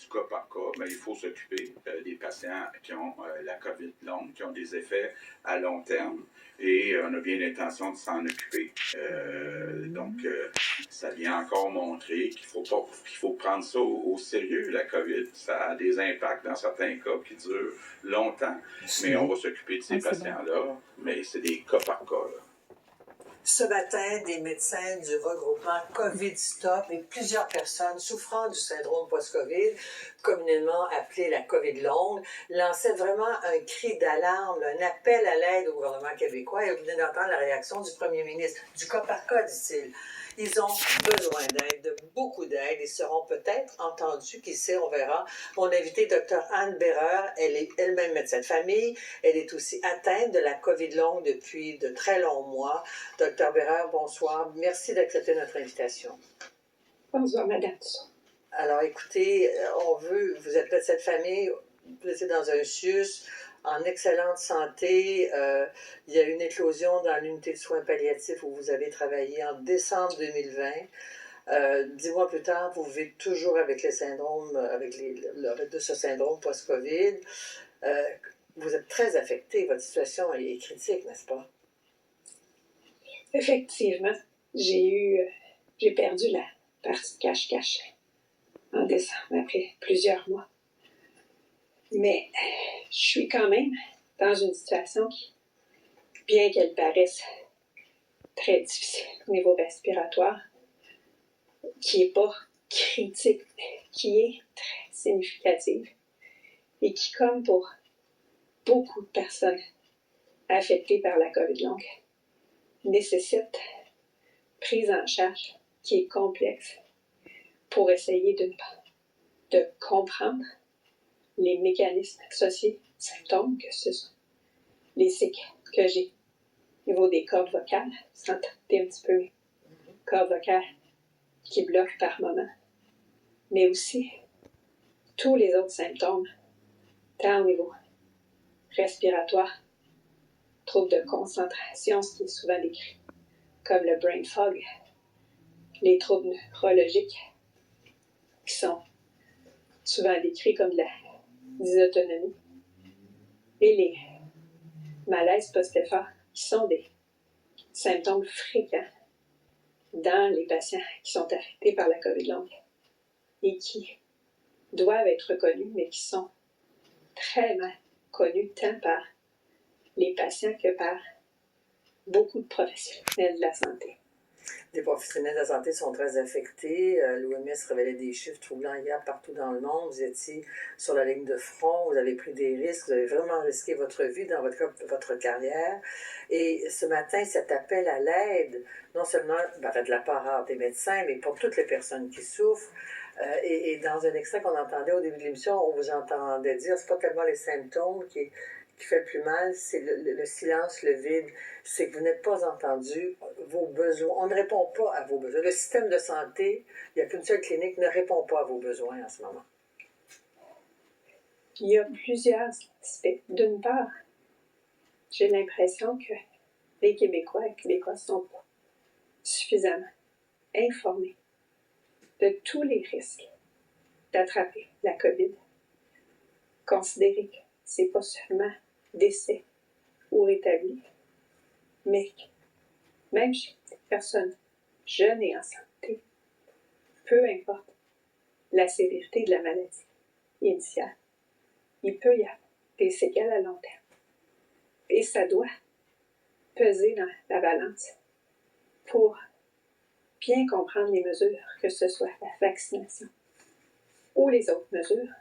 du cas par cas, mais il faut s'occuper des patients qui ont la COVID longue, qui ont des effets à long terme. Et on a bien l'intention de s'en occuper. Donc, ça vient encore montrer qu'il faut prendre ça au sérieux, la COVID. Ça a des impacts dans certains cas qui durent longtemps. Mais on va s'occuper de ces patients-là. Mais c'est des cas par cas, là. Ce matin, des médecins du regroupement COVID Stop et plusieurs personnes souffrant du syndrome post-COVID, communément appelé la COVID longue, lançaient vraiment un cri d'alarme, un appel à l'aide au gouvernement québécois. Et vous venez d'entendre la réaction du premier ministre. Du cas par cas, dit-il. Ils ont besoin d'aide, de beaucoup d'aide, et seront peut-être entendus, qui sait, on verra. Mon invitée, Dr Anne Béreur, elle est elle-même médecin de famille. Elle est aussi atteinte de la COVID longue depuis de très longs mois. Dr Béreur, bonsoir. Merci d'accepter notre invitation. Bonsoir, madame. Alors, écoutez, vous êtes médecin de famille, vous êtes dans un CIUS, en excellente santé. Il y a eu une éclosion dans l'unité de soins palliatifs où vous avez travaillé en décembre 2020. 10 mois plus tard, vous vivez toujours avec les syndromes, de ce syndrome post-COVID. Vous êtes très affecté, votre situation est critique, n'est-ce pas? Effectivement, j'ai perdu la partie cache-cache en décembre, après plusieurs mois. Mais je suis quand même dans une situation qui, bien qu'elle paraisse très difficile au niveau respiratoire, qui n'est pas critique, qui est très significative et qui, comme pour beaucoup de personnes affectées par la COVID longue, nécessite prise en charge qui est complexe pour essayer de comprendre les mécanismes associés aux symptômes, que ce sont les séquelles que j'ai au niveau des cordes vocales, vous entendez un petit peu mes cordes vocales qui bloquent par moment, mais aussi tous les autres symptômes, tant au niveau respiratoire, troubles de concentration, ce qui est souvent décrit comme le brain fog, les troubles neurologiques, qui sont souvent décrits comme de la dysautonomie, et les malaises post-effort, qui sont des symptômes fréquents dans les patients qui sont affectés par la COVID longue et qui doivent être reconnus, mais qui sont très mal connus tant par les patients que par beaucoup de professionnels de la santé. Les professionnels de la santé sont très affectés. L'OMS révélait des chiffres troublants hier partout dans le monde. Vous étiez sur la ligne de front, vous avez pris des risques, vous avez vraiment risqué votre vie dans votre carrière. Et ce matin, cet appel à l'aide, non seulement de la part des médecins, mais pour toutes les personnes qui souffrent. Et dans un extrait qu'on entendait au début de l'émission, on vous entendait dire, c'est pas tellement les symptômes qui fait le plus mal, c'est le silence, le vide. C'est que vous n'êtes pas entendu, vos besoins. On ne répond pas à vos besoins. Le système de santé, il n'y a qu'une seule clinique, ne répond pas à vos besoins en ce moment. Il y a plusieurs aspects. D'une part, j'ai l'impression que les Québécois et Québécois ne sont pas suffisamment informés de tous les risques d'attraper la COVID. Considérer que ce n'est pas seulement décès ou rétabli, mais même chez des personnes jeunes et en santé, peu importe la sévérité de la maladie initiale, il peut y avoir des séquelles à long terme. Et ça doit peser dans la balance pour bien comprendre les mesures, que ce soit la vaccination ou les autres mesures,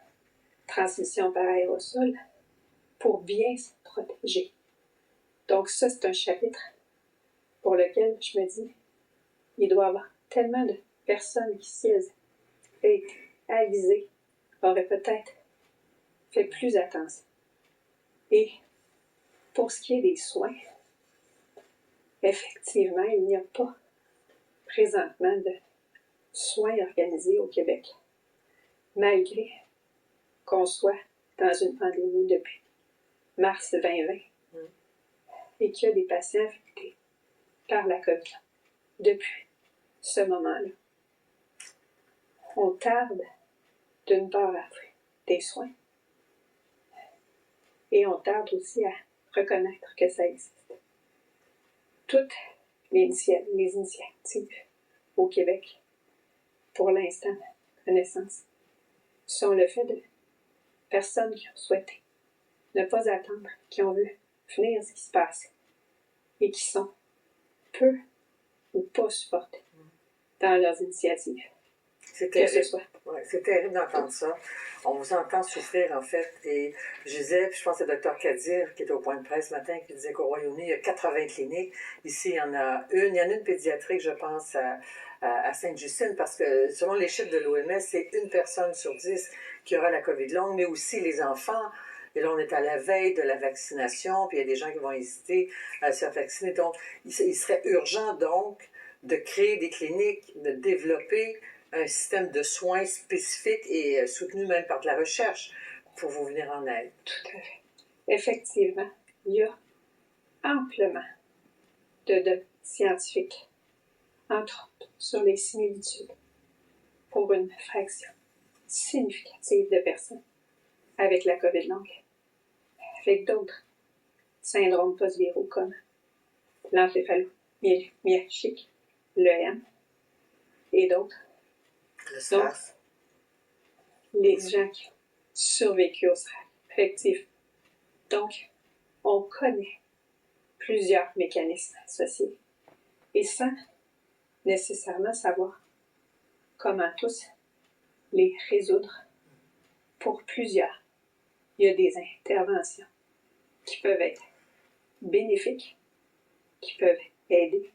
transmission par aérosol, pour bien se protéger. Donc ça, c'est un chapitre pour lequel je me dis, il doit y avoir tellement de personnes qui, si elles avaient été avisées, auraient peut-être fait plus attention. Et pour ce qui est des soins, effectivement, il n'y a pas présentement de soins organisés au Québec, malgré qu'on soit dans une pandémie depuis mars 2020 et qu'il y a des patients affectés par la COVID depuis ce moment-là. On tarde d'une part, à offrir des soins, et on tarde aussi à reconnaître que ça existe. Toutes les initiatives au Québec, pour l'instant, connaissance, sont le fait de personnes qui ont souhaité ne pas attendre, qui ont vu venir ce qui se passait et qui sont peu ou pas supportés dans leurs initiatives. C'est Que ce terrible. soit. Ouais, c'est terrible d'entendre ça. On vous entend souffrir, en fait. Et je disais, puis je pense que c'est le Dr Kadir qui était au point de presse ce matin, qui disait qu'au Royaume-Uni, il y a 80 cliniques. Ici, il y en a une. Il y en a une pédiatrique, je pense, à Sainte-Justine, parce que selon les chiffres de l'OMS, c'est 1 personne sur 10 qui aura la COVID longue, mais aussi les enfants. Et là, on est à la veille de la vaccination, puis il y a des gens qui vont hésiter à se faire vacciner. Donc, il serait urgent, donc, de créer des cliniques, de développer un système de soins spécifique et soutenu même par de la recherche pour vous venir en aide. Tout à fait. Effectivement, il y a amplement de données scientifiques, entre autres sur les similitudes pour une fraction significative de personnes avec la COVID longue, avec d'autres syndromes post-viraux comme l'encéphalomyalgique, l'EM, et d'autres. Le SRAS. Les gens qui ont survécu au SRAS, effectivement. Donc, on connaît plusieurs mécanismes associés et sans nécessairement savoir comment tous les résoudre. Pour plusieurs, il y a des interventions qui peuvent être bénéfiques, qui peuvent aider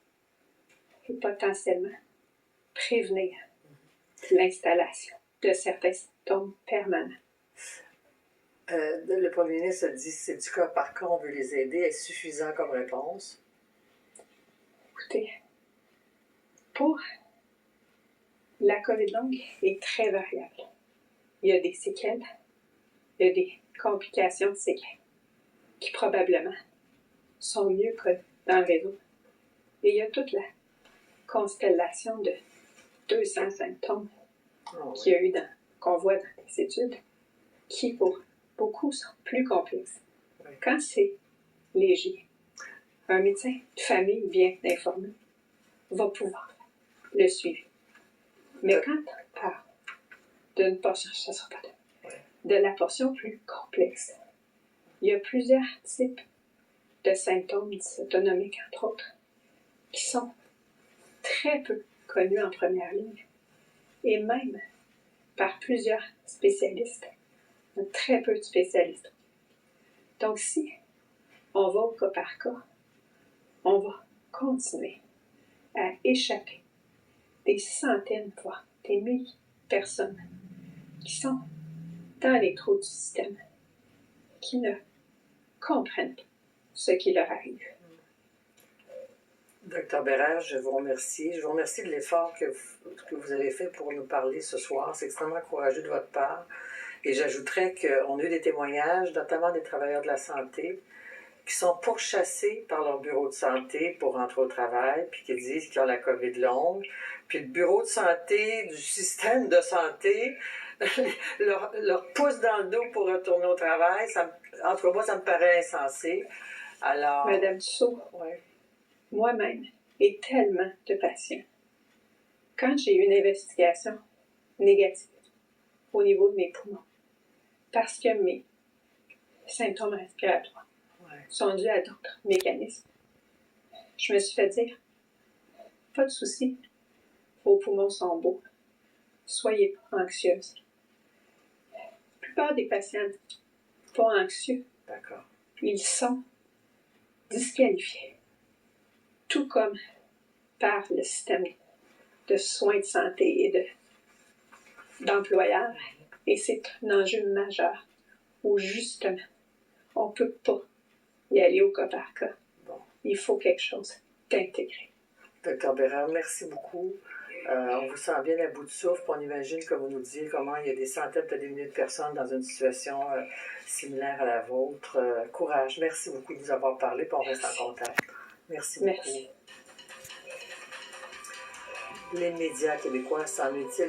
et potentiellement prévenir l'installation de certains symptômes permanents. Le premier ministre a dit c'est du cas par cas, on veut les aider. Est-ce suffisant comme réponse? Écoutez, pour la COVID longue est très variable. Il y a des séquelles, il y a des complications de séquelles qui probablement sont mieux connues dans le réseau. Et il y a toute la constellation de 200 symptômes qu'il y a eu qu'on voit dans les études, qui pour beaucoup sont plus complexes. Quand c'est léger, un médecin de famille bien informé va pouvoir le suivre. Mais quand on parle d'une portion, ça sera pas de la portion plus complexe, il y a plusieurs types de symptômes dysautonomiques, entre autres, qui sont très peu connus en première ligne, et même par plusieurs spécialistes. Il y a très peu de spécialistes. Donc, si on va au cas par cas, on va continuer à échapper des centaines, voire des milliers de personnes qui sont dans les trous du système, qui ne comprennent pas ce qui leur arrive. Docteur Bérard, je vous remercie. Je vous remercie de l'effort que vous avez fait pour nous parler ce soir. C'est extrêmement courageux de votre part. Et j'ajouterais qu'on a eu des témoignages, notamment des travailleurs de la santé, qui sont pourchassés par leur bureau de santé pour rentrer au travail, puis qui disent qu'ils ont la COVID longue. Puis le bureau de santé, du système de santé, leur pousse dans le dos pour retourner au travail. Entre moi, ça me paraît insensé. Alors, Madame Dussault, ouais. Moi-même, et tellement de patients. Quand j'ai eu une investigation négative au niveau de mes poumons, parce que mes symptômes respiratoires sont dus à d'autres mécanismes, je me suis fait dire, pas de souci, vos poumons sont beaux, soyez pas anxieuse. La plupart des patients pas anxieux, D'accord. ils sont disqualifiés. Tout comme par le système de soins de santé et d'employeurs. Et c'est un enjeu majeur où, justement, on ne peut pas y aller au cas par cas. Bon. Il faut quelque chose d'intégré. Docteur Bérard, merci beaucoup. On vous sent bien à bout de souffle, puis on imagine, comme vous nous disiez, comment il y a des centaines, peut-être des milliers de personnes dans une situation similaire à la vôtre. Courage. Merci beaucoup de nous avoir parlé, puis on reste en contact. Merci beaucoup. Merci. Les médias québécois s'en utilisent.